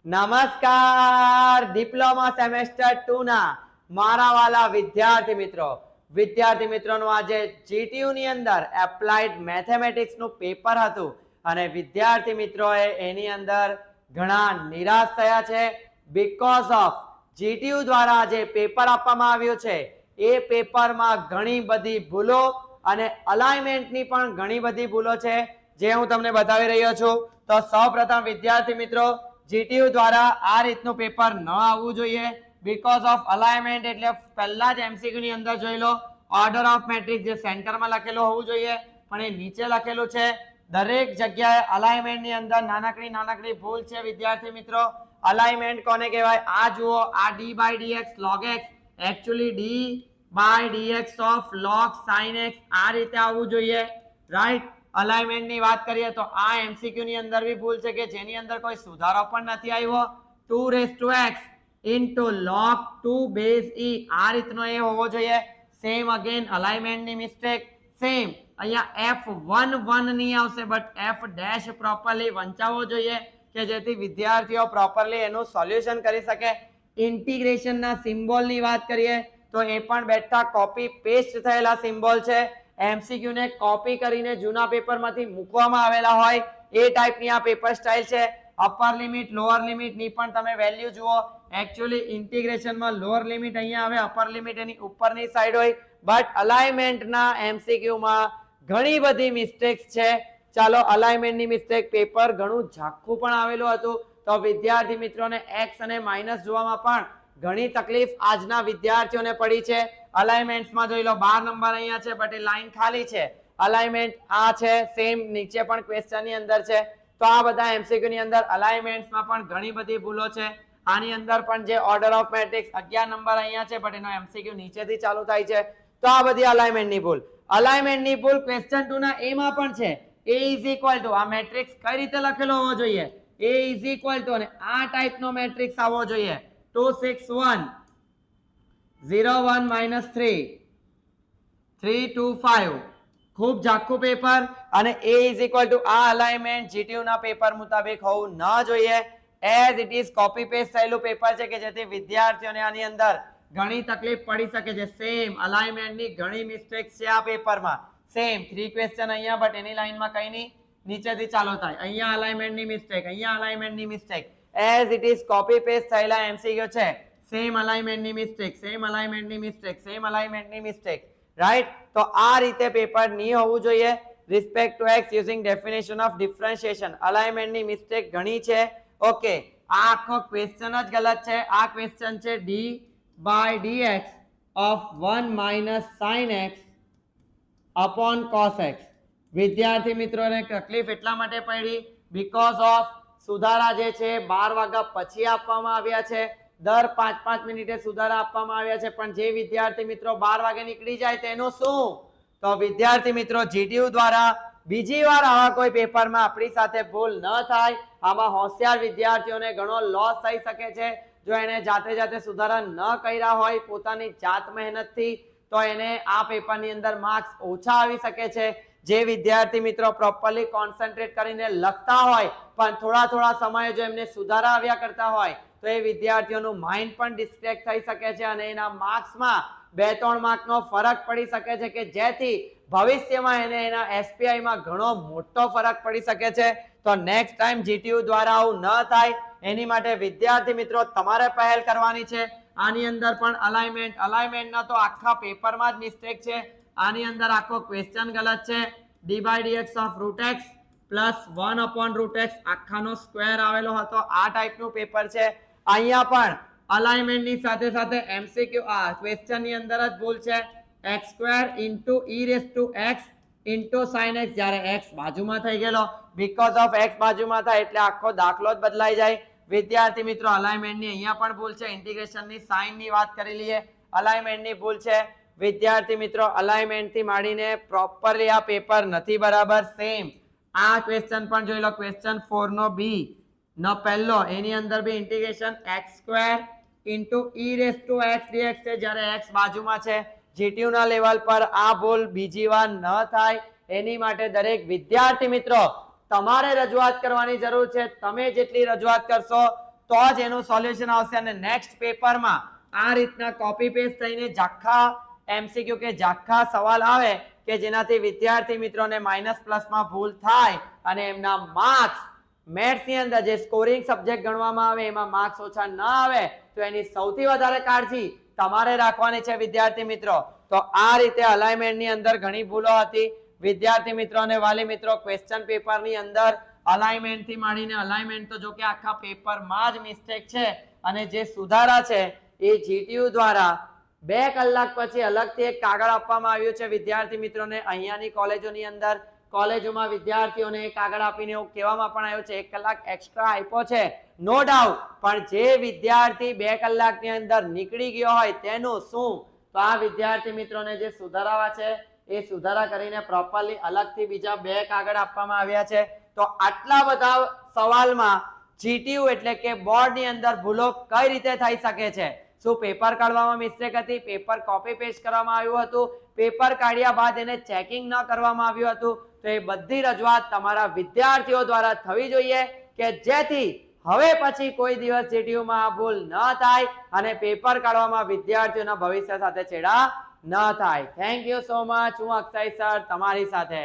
નમસ્કાર diploma semester 2 ના મારા વાલા વિદ્યાર્થી મિત્રોનું આજે જીટીયુ ની અંદર એપ્લાઇડ મેથેમેટિક્સ નું પેપર હતું અને વિદ્યાર્થી મિત્રોએ એની અંદર ઘણા નિરાશ થયા છે બીકોઝ ઓફ જીટીયુ દ્વારા જે પેપર આપવામાં આવ્યું છે એ પેપરમાં ઘણી બધી ભૂલો અને અલાઇનમેન્ટની પણ ઘણી બધી ભૂલો છે જે હું તમને બતાવી રહ્યો છું. તો સૌપ્રથમ વિદ્યાર્થી મિત્રો જીટીયુ દ્વારા આ રીતનું પેપર ન આવવું જોઈએ બીકોઝ ઓફ અલાઇનમેન્ટ એટલે પહેલા જ એમસીક્યુ ની અંદર જોઈ લો ઓર્ડર ઓફ મેટ્રિક્સ જે સેન્ટરમાં લખેલું હોવું જોઈએ પણ એ નીચે લખેલું છે. દરેક જગ્યાએ અલાઇનમેન્ટ ની અંદર નાનકડી ભૂલ છે વિદ્યાર્થી મિત્રો. અલાઇનમેન્ટ કોને કહેવાય? આ જુઓ, આ d by dx log x actually d by dx of log sin x આ રીતે આવવું જોઈએ, રાઈટ. અલાઇનમેન્ટ ની વાત કરીએ તો આ એમસીક્યુ ની અંદર भी ભૂલ છે કે જેની અંદર કોઈ સુધારો પણ નથી આવ્યો. 2 raised to x into log 2 base e આ રીતનો એ હોવો જોઈએ. સેમ અગેન અલાઇનમેન્ટ ની મિસ્ટેક સેમ અહીંયા f11 ની આવશે બટ f ડેશ પ્રોપરલી વંચાવવો જોઈએ કે જેથી વિદ્યાર્થીઓ પ્રોપરલી એનું સોલ્યુશન કરી શકે. ઇન્ટિગ્રેશન ના સિમ્બોલ ની વાત કરીએ તો એ પણ બેઠા કોપી પેસ્ટ થયેલા સિમ્બોલ છે. એમસીક્યુ ને કોપી કરીને જૂના પેપરમાંથી મૂકવામાં આવેલા હોય એ ટાઈપની આ પેપર સ્ટાઇલ છે. અપર લિમિટ લોઅર લિમિટ ની પણ તમે વેલ્યુ જુઓ. એકચ્યુઅલી ઇન્ટિગ્રેશનમાં લોઅર લિમિટ અહીંયા આવે, અપર લિમિટ એની ઉપરની સાઈડ હોય બટ અલાઇનમેન્ટના એમસીક્યુમાં ઘણી બધી મિસ્ટેક્સ છે. ચાલો અલાઇનમેન્ટની મિસ્ટેક પેપર ઘણું ઝાખું પણ આવેલું હતું તો વિદ્યાર્થી મિત્રોને એક્સ અને માઇનસ જોવામાં પણ ઘણી તકલીફ આજના વિદ્યાર્થીઓને પડી છે. અલાઇનમેન્ટ્સમાં જોઈ લો 12 નંબર અહીંયા છે બટ એ લાઈન ખાલી છે. અલાઇનમેન્ટ આ છે, સેમ નીચે પણ ક્વેશ્ચન ની અંદર છે. તો આ બધા એમસીક્યુ ની અંદર અલાઇનમેન્ટ્સમાં પણ ઘણી બધી ભૂલો છે. આની અંદર પણ જે ઓર્ડર ઓફ મેટ્રિક્સ 11 નંબર અહીંયા છે બટ એનો એમસીક્યુ નીચેથી ચાલુ થાય છે. તો આ બધી અલાઇનમેન્ટની ભૂલ. અલાઇનમેન્ટની ભૂલ ક્વેશ્ચન 2 ના એ માં પણ છે. a is equal to આ મેટ્રિક્સ કઈ રીતે લખેલો હોવો જોઈએ? a is equal to અને આ ટાઈપનો મેટ્રિક્સ આવવો જોઈએ 2 6 1 0 1 minus 3 3 2 5. ખૂબ ઝાખું પેપર અને a is equal to આ અલાઇનમેન્ટ જીટીયુ ના પેપર મુતાબિક હોવું ન જોઈએ. As it is copy paste થયેલું પેપર છે કે જેથી વિદ્યાર્થીઓને આની અંદર ઘણી તકલીફ પડી શકે છે. સેમ અલાઇનમેન્ટની ઘણી મિસ્ટેક્સ છે આ પેપરમાં. સેમ 3 ક્વેશ્ચન અહીંયા બટ એની લાઈનમાં કઈ નહીં, નીચેથી ચાલુ થાય. અહીંયા અલાઇનમેન્ટની મિસ્ટેક, અહીંયા અલાઇનમેન્ટની mistake. As it is copy paste થયેલા એમસીક્યુ છે. સેમ અલાઇનમેન્ટની મિસ્ટેક, સેમ અલાઇનમેન્ટની મિસ્ટેક, સેમ અલાઇનમેન્ટની મિસ્ટેક, રાઈટ. તો આ રીતે પેપર નહીં હોવું જોઈએ. Respect to X using definition of differentiation અલાઇનમેન્ટની મિસ્ટેક ઘણી છે. ઓકે, આ આખો ક્વેશ્ચન જ ગલત છે. આ ક્વેશ્ચન છે d by dx of 1 minus sin x upon cos x. વિદ્યાર્થી મિત્રોને તકલીફ એટલા માટે પડી બીકોઝ ઓફ સુધારા જે છે 12 વાગ્યા પછી આપવામાં આવ્યા છે. દર 5-5 મિનિટે સુધારા આપવામાં આવ્યા છે પણ જે વિદ્યાર્થી મિત્રો 12 વાગે નીકળી જાય તેનું શું? તો વિદ્યાર્થી મિત્રો જીટીયુ દ્વારા બીજી વાર આવા કોઈ પેપરમાં આપણી સાથે ભૂલ ન થાય. આમાં હોશિયાર વિદ્યાર્થીઓને ઘણો લોસ થઈ શકે છે જો એને જાતે સુધારા ન કર્યા હોય પોતાની જાત મહેનતથી તો એને આ પેપરની અંદર માર્ક્સ ઓછા આવી શકે છે. જે વિદ્યાર્થી મિત્રો પ્રોપરલી કોન્સન્ટ્રેટ કરીને લખતા હોય પણ થોડા સમયે જો એમને સુધારા આવ્યા કરતા હોય તો એ વિદ્યાર્થીઓનું માઇન્ડ પણ ડિસ્ટ્રેક્ટ થઈ શકે છે અને એના માર્ક્સમાં 2-3 માર્કનો ફરક પડી શકે છે કે જેથી ભવિષ્યમાં એને એના એસપીઆઈ માં ઘણો મોટો ફરક પડી શકે છે. તો નેક્સ્ટ ટાઈમ જીટીયુ દ્વારા આવું ન થાય એની માટે વિદ્યાર્થી મિત્રો તમારે પહેલ કરવાની છે. આની અંદર પણ અલાઇનમેન્ટના તો આખા પેપરમાં જ મિસ્ટેક છે. આની અંદર આખો ક્વેશ્ચન ગલત છે. d by dx of root x plus 1 upon root x આખાનો square આવેલો હતો આ ટાઈપનું પેપર છે. અહીંયા પણ અલાઇનમેન્ટની સાથે એમસીક્યુ આ ક્વેશ્ચન ની અંદર જ ભૂલ છે. x² into e raised to x into sin x જ્યારે x બાજુમાં થઈ ગયેલો because of x બાજુમાં થાય એટલે આખો દાખલો જ બદલાઈ જાય. વિદ્યાર્થી મિત્રો અલાઇનમેન્ટની અહીંયા પણ ભૂલ છે. ઇન્ટિગ્રેશનની સાઇનની વાત કરી લઈએ. અલાઇનમેન્ટની ભૂલ છે. વિદ્યાર્થી મિત્રો અલાઇનમેન્ટથી માંડીને પ્રોપરલી આ પેપર નથી બરાબર. સેમ આ ક્વેશ્ચન પણ જોઈ લો. ક્વેશ્ચન 4 નો બી નો પહેલો એની અંદર બી integration x² into e raised to x dx છે જ્યારે x બાજુમાં છે. જીટીયુ ના લેવલ પર આ ભૂલ બીજી વાર ન થાય એની માટે દરેક વિદ્યાર્થી મિત્રો તમારે રજૂઆત કરવાની જરૂર છે. તમે જેટલી રજૂઆત કરશો તો જ એનું સોલ્યુશન આવશે અને નેક્સ્ટ પેપરમાં આ રીતના કોપી પેસ્ટ થઈને ઝાખા એમસીક્યુ કે ઝાખા સવાલ આવે કે જેનાથી વિદ્યાર્થી મિત્રોને માઇનસ પ્લસમાં ભૂલ થાય અને એમના માર્ક્સ મેથ્સ ની અંદર જે સ્કોરિંગ સબ્જેક્ટ ગણવામાં આવે એમાં માર્ક્સ ઓછા ન આવે તો એની સૌથી વધારે કાળજી તમારે રાખવાની છે વિદ્યાર્થી મિત્રો. તો આ રીતે અલાઇનમેન્ટની અંદર ઘણી ભૂલો હતી. વિદ્યાર્થી મિત્રો અને વાલી મિત્રો ક્વેશ્ચન પેપરની અંદર અલાઇનમેન્ટ થી માંડીને અલાઇનમેન્ટ તો જો કે આખા પેપરમાં જ મિસ્ટેક છે અને જે સુધારા છે એ જીટીયુ દ્વારા 2 કલાક પછી અલગથી એક કાગળ આપવામાં આવ્યું છે વિદ્યાર્થી મિત્રોને. અહીંયાની કોલેજોની અંદર કોલેજોમાં વિદ્યાર્થીઓને એક કાગળ આપીને એવું કહેવામાં પણ આવ્યું છે 1 કલાક એક્સ્ટ્રા આપ્યો છે નો ડાઉટ, પણ જે વિદ્યાર્થી 2 કલાકની અંદર નીકળી ગયો હોય તેનું શું? તો આ વિદ્યાર્થી મિત્રોને જે સુધારાવા છે એ સુધારા કરીને પ્રોપરલી અલગથી બીજા 2 કાગળ આપવામાં આવ્યા છે. તો આટલા બધા સવાલમાં જીટીયુ એટલે કે બોર્ડની અંદર ભૂલો કઈ રીતે થઈ શકે છે? શું પેપર કાઢવામાં મિસ્ટેક હતી? પેપર કોપી પેસ્ટ કરવામાં આવ્યું હતું? પેપર કાઢ્યા બાદ એને ચેકિંગ ન કરવામાં આવ્યું હતું? તો એ બધી રજૂઆત તમારા વિદ્યાર્થીઓ દ્વારા થવી જોઈએ કે જેથી હવે પછી કોઈ દિવસ જીટીયુમાં આ ભૂલ ન થાય અને પેપર કાઢવામાં વિદ્યાર્થીઓના ભવિષ્ય સાથે છેડા ન થાય. Thank you so much. હું અક્ષય સર તમારી સાથે.